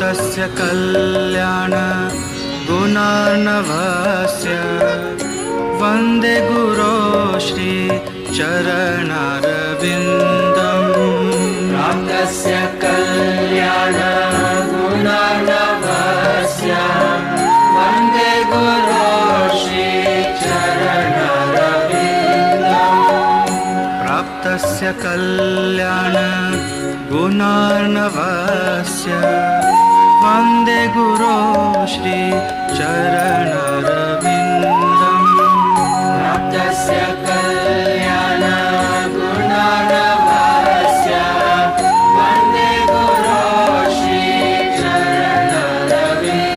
प्राप्तस्य कल्याण गुणार्णवस्य वन्दे गुरो श्री चरणारविन्दम्। प्राप्तस्य कल्याण गुणार्णवस्य वन्दे गुरो श्री चरणारविन्दम्। प्राप्तस्य कल्याण गुणार्णवस्य वन्दे गुरो श्री चरणारविन्दम्।